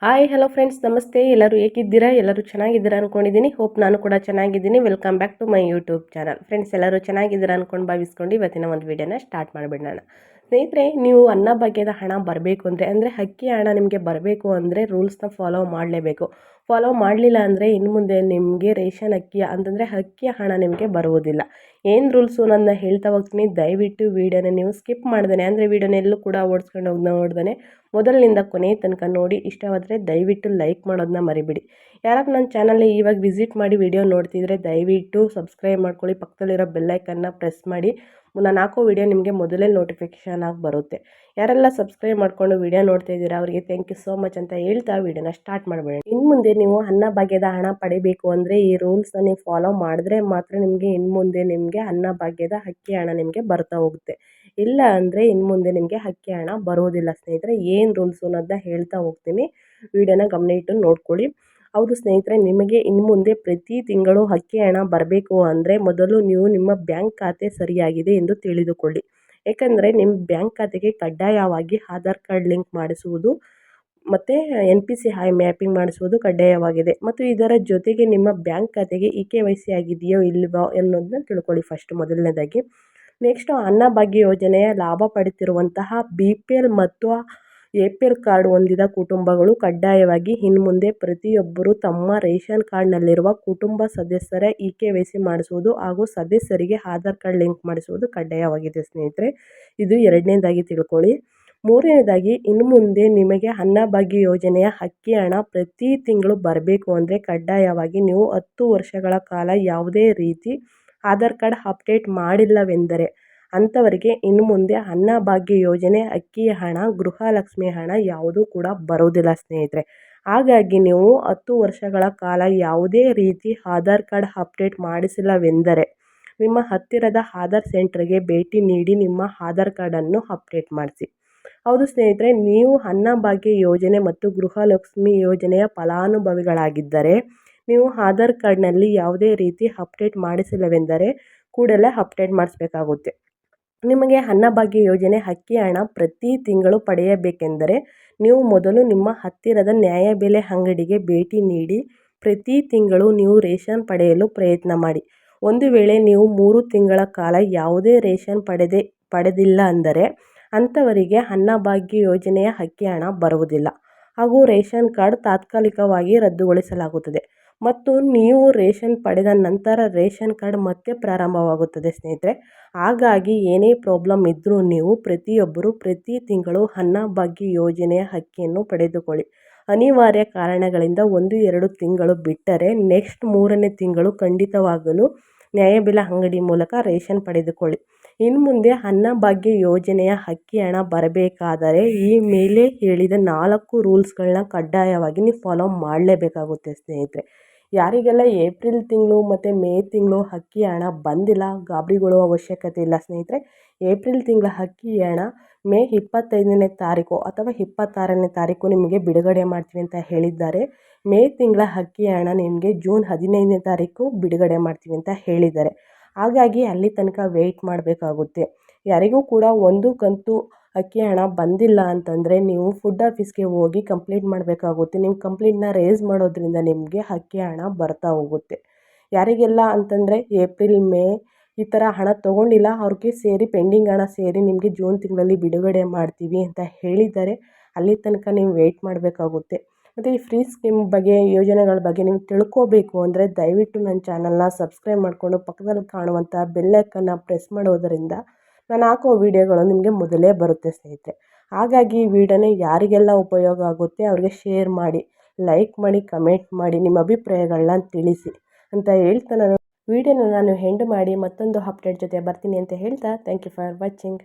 Hi hello friends, ನಮಸ್ತೆ. ಎಲ್ಲರೂ ಹೇಗಿದ್ದೀರಾ? ಎಲ್ಲರೂ ಚೆನ್ನಾಗಿದ್ದೀರಾ ಅಂದ್ಕೊಂಡಿದ್ದೀನಿ. ಹೋಪ್ ನಾನು ಕೂಡ ಚೆನ್ನಾಗಿದ್ದೀನಿ. Welcome back to my YouTube channel. Friends, ಎಲ್ಲರೂ ಚೆನ್ನಾಗಿದ್ದೀರಾ ಅಂದ್ಕೊಂಡು ಭಾವಿಸ್ಕೊಂಡು ಇವತ್ತಿನ ಒಂದು ವಿಡಿಯೋನ ಸ್ಟಾರ್ಟ್ ಮಾಡಿಬಿಡೋಣ. ಸ್ನೇಹಿತರೆ, ನೀವು ಅನ್ನಭಾಗ್ಯದ ಹಣ ಬರಬೇಕು ಅಂದರೆ ಅಕ್ಕಿ ಹಣ ನಿಮಗೆ ಬರಬೇಕು ಅಂದರೆ ರೂಲ್ಸ್ನ ಫಾಲೋ ಮಾಡಲೇಬೇಕು. ಫಾಲೋ ಮಾಡಲಿಲ್ಲ ಅಂದರೆ ಇನ್ನು ಮುಂದೆ ನಿಮಗೆ ರೇಷನ್ ಅಕ್ಕಿ ಅಂತಂದರೆ ಅಕ್ಕಿಯ ಹಣ ನಿಮಗೆ ಬರುವುದಿಲ್ಲ. ಏನು ರೂಲ್ಸು ನನ್ನ ಹೇಳ್ತಾ ಹೋಗ್ತೀನಿ. ದಯವಿಟ್ಟು ವೀಡಿಯೋನ ನೀವು ಸ್ಕಿಪ್ ಮಾಡ್ದೇ ಅಂದರೆ ವೀಡಿಯೋನ ಎಲ್ಲೂ ಕೂಡ ಓಡಿಸ್ಕೊಂಡು ಹೋಗಿ ನೋಡ್ದೇ ಮೊದಲಿನಿಂದ ಕೊನೆ ತನಕ ನೋಡಿ. ಇಷ್ಟವಾದರೆ ದಯವಿಟ್ಟು ಲೈಕ್ ಮಾಡೋದನ್ನ ಮರಿಬೇಡಿ. ಯಾರಾಗ ನನ್ನ ಚಾನಲ್ನ ಇವಾಗ ವಿಸಿಟ್ ಮಾಡಿ ವಿಡಿಯೋ ನೋಡ್ತಿದ್ರೆ ದಯವಿಟ್ಟು ಸಬ್ಸ್ಕ್ರೈಬ್ ಮಾಡ್ಕೊಳ್ಳಿ. ಪಕ್ಕದಲ್ಲಿರೋ ಬೆಲ್ಲೈಕನ್ನ ಪ್ರೆಸ್ ಮಾಡಿ. ನಾನು ಹಾಕೋ ವಿಡಿಯೋ ನಿಮಗೆ ಮೊದಲೇ ನೋಟಿಫಿಕೇಷನ್ ಆಗಿ ಬರುತ್ತೆ. ಯಾರೆಲ್ಲ ಸಬ್ಸ್ಕ್ರೈಬ್ ಮಾಡ್ಕೊಂಡು ವಿಡಿಯೋ ನೋಡ್ತಾ ಇದ್ದೀರಾ ಅವರಿಗೆ ಥ್ಯಾಂಕ್ ಯು ಸೋ ಮಚ್ ಅಂತ ಹೇಳ್ತಾ ವಿಡಿಯೋನ ಸ್ಟಾರ್ಟ್ ಮಾಡಬೇಡಿ. ಇನ್ನು ಮುಂದೆ ನೀವು ಅನ್ನಭಾಗ್ಯದ ಹಣ ಪಡಿಬೇಕು ಅಂದರೆ ಈ ರೂಲ್ಸ್ನ ನೀವು ಫಾಲೋ ಮಾಡಿದ್ರೆ ಮಾತ್ರ ನಿಮಗೆ ಇನ್ನು ಮುಂದೆ ನಿಮಗೆ ಅನ್ನಭಾಗ್ಯದ ಅಕ್ಕಿ ಹಣ ನಿಮಗೆ ಬರ್ತಾ ಹೋಗುತ್ತೆ. ಇಲ್ಲ ಅಂದರೆ ಇನ್ನು ಮುಂದೆ ನಿಮಗೆ ಅಕ್ಕಿ ಹಣ ಬರೋದಿಲ್ಲ. ಸ್ನೇಹಿತರೆ, ಏನು ರೂಲ್ಸು ಅನ್ನೋದನ್ನ ಹೇಳ್ತಾ ಹೋಗ್ತೀನಿ. ವಿಡಿಯೋನ ಗಮನ ಇಟ್ಟು ನೋಡ್ಕೊಳ್ಳಿ. ಹೌದು ಸ್ನೇಹಿತರೆ, ನಿಮಗೆ ಇನ್ನು ಮುಂದೆ ಪ್ರತಿ ತಿಂಗಳು ಅಕ್ಕಿ ಹಣ ಬರಬೇಕು ಅಂದರೆ ಮೊದಲು ನೀವು ನಿಮ್ಮ ಬ್ಯಾಂಕ್ ಖಾತೆ ಸರಿಯಾಗಿದೆ ಎಂದು ತಿಳಿದುಕೊಳ್ಳಿ. ಏಕೆಂದರೆ ನಿಮ್ಮ ಬ್ಯಾಂಕ್ ಖಾತೆಗೆ ಕಡ್ಡಾಯವಾಗಿ ಆಧಾರ್ ಕಾರ್ಡ್ ಲಿಂಕ್ ಮಾಡಿಸುವುದು ಮತ್ತು NPC ಮ್ಯಾಪಿಂಗ್ ಮಾಡಿಸುವುದು ಕಡ್ಡಾಯವಾಗಿದೆ. ಮತ್ತು ಇದರ ಜೊತೆಗೆ ನಿಮ್ಮ ಬ್ಯಾಂಕ್ ಖಾತೆಗೆ KYC ಆಗಿದೆಯೋ ಇಲ್ಲವೋ ಅನ್ನೋದನ್ನ ತಿಳ್ಕೊಳ್ಳಿ ಫಸ್ಟ್ ಮೊದಲನೇದಾಗಿ. ನೆಕ್ಸ್ಟು ಅನ್ನಭಾಗ್ಯ ಯೋಜನೆಯ ಲಾಭ ಪಡೆಯುತ್ತಿರುವಂತಹ BPL ಮತ್ತು APL ಕಾರ್ಡ್ ಹೊಂದಿದ ಕುಟುಂಬಗಳು ಕಡ್ಡಾಯವಾಗಿ ಇನ್ನು ಮುಂದೆ ಪ್ರತಿಯೊಬ್ಬರು ತಮ್ಮ ರೇಷನ್ ಕಾರ್ಡ್ನಲ್ಲಿರುವ ಕುಟುಂಬ ಸದಸ್ಯರ KYC ಮಾಡಿಸುವುದು ಹಾಗೂ ಸದಸ್ಯರಿಗೆ ಆಧಾರ್ ಕಾರ್ಡ್ ಲಿಂಕ್ ಮಾಡಿಸುವುದು ಕಡ್ಡಾಯವಾಗಿದೆ ಸ್ನೇಹಿತರೆ. ಇದು ಎರಡನೇದಾಗಿ ತಿಳ್ಕೊಳ್ಳಿ. ಮೂರನೇದಾಗಿ, ಇನ್ನು ಮುಂದೆ ನಿಮಗೆ ಅನ್ನಭಾಗ್ಯ ಯೋಜನೆಯ ಅಕ್ಕಿ ಹಣ ಪ್ರತಿ ತಿಂಗಳು ಬರಬೇಕು ಅಂದರೆ ಕಡ್ಡಾಯವಾಗಿ ನೀವು 10 ವರ್ಷಗಳ ಕಾಲ ಯಾವುದೇ ರೀತಿ ಆಧಾರ್ ಕಾರ್ಡ್ ಅಪ್ಡೇಟ್ ಮಾಡಿಲ್ಲವೆಂದರೆ ಅಂಥವರಿಗೆ ಇನ್ನು ಮುಂದೆ ಅನ್ನಭಾಗ್ಯ ಯೋಜನೆ ಅಕ್ಕಿ ಹಣ, ಗೃಹಲಕ್ಷ್ಮಿ ಹಣ ಯಾವುದೂ ಕೂಡ ಬರೋದಿಲ್ಲ ಸ್ನೇಹಿತರೆ. ಹಾಗಾಗಿ ನೀವು 10 ವರ್ಷಗಳ ಕಾಲ ಯಾವುದೇ ರೀತಿ ಆಧಾರ್ ಕಾರ್ಡ್ ಅಪ್ಡೇಟ್ ಮಾಡಿಸಿಲ್ಲವೆಂದರೆ ನಿಮ್ಮ ಹತ್ತಿರದ ಆಧಾರ್ ಸೆಂಟರ್ಗೆ ಭೇಟಿ ನೀಡಿ ನಿಮ್ಮ ಆಧಾರ್ ಕಾರ್ಡನ್ನು ಅಪ್ಡೇಟ್ ಮಾಡಿಸಿ. ಹೌದು ಸ್ನೇಹಿತರೆ, ನೀವು ಅನ್ನಭಾಗ್ಯ ಯೋಜನೆ ಮತ್ತು ಗೃಹಲಕ್ಷ್ಮಿ ಯೋಜನೆಯ ಫಲಾನುಭವಿಗಳಾಗಿದ್ದರೆ ನೀವು ಆಧಾರ್ ಕಾರ್ಡ್ನಲ್ಲಿ ಯಾವುದೇ ರೀತಿ ಅಪ್ಡೇಟ್ ಮಾಡಿಸಿಲ್ಲವೆಂದರೆ ಕೂಡಲೇ ಅಪ್ಡೇಟ್ ಮಾಡಿಸ್ಬೇಕಾಗುತ್ತೆ. ನಿಮಗೆ ಅನ್ನಭಾಗ್ಯ ಯೋಜನೆ ಅಕ್ಕಿ ಹಣ ಪ್ರತಿ ತಿಂಗಳು ಪಡೆಯಬೇಕೆಂದರೆ ನೀವು ಮೊದಲು ನಿಮ್ಮ ಹತ್ತಿರದ ನ್ಯಾಯಬೆಲೆ ಅಂಗಡಿಗೆ ಭೇಟಿ ನೀಡಿ ಪ್ರತಿ ತಿಂಗಳು ನೀವು ರೇಷನ್ ಪಡೆಯಲು ಪ್ರಯತ್ನ ಮಾಡಿ. ಒಂದು ವೇಳೆ ನೀವು 3 ತಿಂಗಳ ಕಾಲ ಯಾವುದೇ ರೇಷನ್ ಪಡೆದಿಲ್ಲ ಅಂದರೆ ಅಂಥವರಿಗೆ ಅನ್ನಭಾಗ್ಯ ಯೋಜನೆಯ ಅಕ್ಕಿ ಹಣ ಬರುವುದಿಲ್ಲ ಹಾಗೂ ರೇಷನ್ ಕಾರ್ಡ್ ತಾತ್ಕಾಲಿಕವಾಗಿ ರದ್ದುಗೊಳಿಸಲಾಗುತ್ತದೆ. ಮತ್ತು ನೀವು ರೇಷನ್ ಪಡೆದ ನಂತರ ರೇಷನ್ ಕಾರ್ಡ್ ಮತ್ತೆ ಪ್ರಾರಂಭವಾಗುತ್ತದೆ ಸ್ನೇಹಿತರೆ. ಹಾಗಾಗಿ ಏನೇ ಪ್ರಾಬ್ಲಮ್ ಇದ್ದರೂ ನೀವು ಪ್ರತಿಯೊಬ್ಬರು ಪ್ರತಿ ತಿಂಗಳು ಅನ್ನಭಾಗ್ಯ ಯೋಜನೆಯ ಅಕ್ಕಿಯನ್ನು ಪಡೆದುಕೊಳ್ಳಿ. ಅನಿವಾರ್ಯ ಕಾರಣಗಳಿಂದ 1-2 ತಿಂಗಳು ಬಿಟ್ಟರೆ ನೆಕ್ಸ್ಟ್ 3ನೇ ತಿಂಗಳು ಖಂಡಿತವಾಗಲು ನ್ಯಾಯಬೆಲೆ ಅಂಗಡಿ ಮೂಲಕ ರೇಷನ್ ಪಡೆದುಕೊಳ್ಳಿ. ಇನ್ನು ಮುಂದೆ ಅನ್ನಭಾಗ್ಯ ಯೋಜನೆಯ ಅಕ್ಕಿ ಹಣ ಬರಬೇಕಾದರೆ ಈ ಮೇಲೆ ಹೇಳಿದ 4 ರೂಲ್ಸ್ಗಳನ್ನ ಕಡ್ಡಾಯವಾಗಿ ನೀವು ಫಾಲೋ ಮಾಡಲೇಬೇಕಾಗುತ್ತೆ ಸ್ನೇಹಿತರೆ. ಯಾರಿಗೆಲ್ಲ ಏಪ್ರಿಲ್ ತಿಂಗಳು ಮತ್ತು ಮೇ ತಿಂಗಳು ಅಕ್ಕಿ ಹಣ ಬಂದಿಲ್ಲ ಗಾಬರಿಗೊಳ್ಳುವ ಅವಶ್ಯಕತೆ ಇಲ್ಲ ಸ್ನೇಹಿತರೆ. ಏಪ್ರಿಲ್ ತಿಂಗಳ ಅಕ್ಕಿ ಹಣ ಮೇ 25ನೇ ತಾರೀಕು ಅಥವಾ 26ನೇ ತಾರೀಕು ನಿಮಗೆ ಬಿಡುಗಡೆ ಮಾಡ್ತೀವಿ ಅಂತ ಹೇಳಿದ್ದಾರೆ. ಮೇ ತಿಂಗಳ ಅಕ್ಕಿ ಹಣ ನಿಮಗೆ ಜೂನ್ 15ನೇ ತಾರೀಕು ಬಿಡುಗಡೆ ಮಾಡ್ತೀವಿ ಅಂತ ಹೇಳಿದ್ದಾರೆ. ಹಾಗಾಗಿ ಅಲ್ಲಿ ತನಕ ವೆಯ್ಟ್ ಮಾಡಬೇಕಾಗುತ್ತೆ. ಯಾರಿಗೂ ಕೂಡ ಒಂದು ಕಂತು ಅಕ್ಕಿ ಹಣ ಬಂದಿಲ್ಲ ಅಂತಂದರೆ ನೀವು ಫುಡ್ ಆಫೀಸ್ಗೆ ಹೋಗಿ ಕಂಪ್ಲೇಂಟ್ ಮಾಡಬೇಕಾಗುತ್ತೆ. ನೀವು ಕಂಪ್ಲೇಂಟ್ನ ರೇಸ್ ಮಾಡೋದ್ರಿಂದ ನಿಮಗೆ ಅಕ್ಕಿ ಹಣ ಬರ್ತಾ ಹೋಗುತ್ತೆ. ಯಾರಿಗೆಲ್ಲ ಅಂತಂದರೆ ಏಪ್ರಿಲ್ ಮೇ ಈ ಥರ ಹಣ ತೊಗೊಂಡಿಲ್ಲ ಅವ್ರಿಗೆ ಸೇರಿ ಪೆಂಡಿಂಗ್ ಹಣ ಸೇರಿ ನಿಮಗೆ ಜೂನ್ ತಿಂಗಳಲ್ಲಿ ಬಿಡುಗಡೆ ಮಾಡ್ತೀವಿ ಅಂತ ಹೇಳಿದ್ದಾರೆ. ಅಲ್ಲಿ ತನಕ ನೀವು ವೆಯ್ಟ್ ಮಾಡಬೇಕಾಗುತ್ತೆ. ಮತ್ತು ಈ ಫ್ರೀ ಸ್ಕೀಮ್ ಬಗ್ಗೆ ಯೋಜನೆಗಳ ಬಗ್ಗೆ ನೀವು ತಿಳ್ಕೋಬೇಕು ಅಂದರೆ ದಯವಿಟ್ಟು ನನ್ನ ಚಾನಲ್ನ ಸಬ್ಸ್ಕ್ರೈಬ್ ಮಾಡಿಕೊಂಡು ಪಕ್ಕದಲ್ಲಿ ಕಾಣುವಂಥ ಬೆಲ್ಲೈಕನ್ನ ಪ್ರೆಸ್ ಮಾಡೋದರಿಂದ ನಾನು ಹಾಕೋ ವಿಡಿಯೋಗಳು ನಿಮಗೆ ಮೊದಲೇ ಬರುತ್ತೆ ಸ್ನೇಹಿತರೆ. ಹಾಗಾಗಿ ಈ ವಿಡಿಯೋನ ಯಾರಿಗೆಲ್ಲ ಉಪಯೋಗ ಆಗುತ್ತೆ ಅವ್ರಿಗೆ ಶೇರ್ ಮಾಡಿ, ಲೈಕ್ ಮಾಡಿ, ಕಮೆಂಟ್ ಮಾಡಿ, ನಿಮ್ಮ ಅಭಿಪ್ರಾಯಗಳನ್ನ ತಿಳಿಸಿ ಅಂತ ಹೇಳ್ತಾ ನಾನು ವಿಡಿಯೋನ ಎಂಡ್ ಮಾಡಿ ಮತ್ತೊಂದು ಅಪ್ಡೇಟ್ ಜೊತೆ ಬರ್ತೀನಿ ಅಂತ ಹೇಳ್ತಾ ಥ್ಯಾಂಕ್ ಯು ಫಾರ್ ವಾಚಿಂಗ್.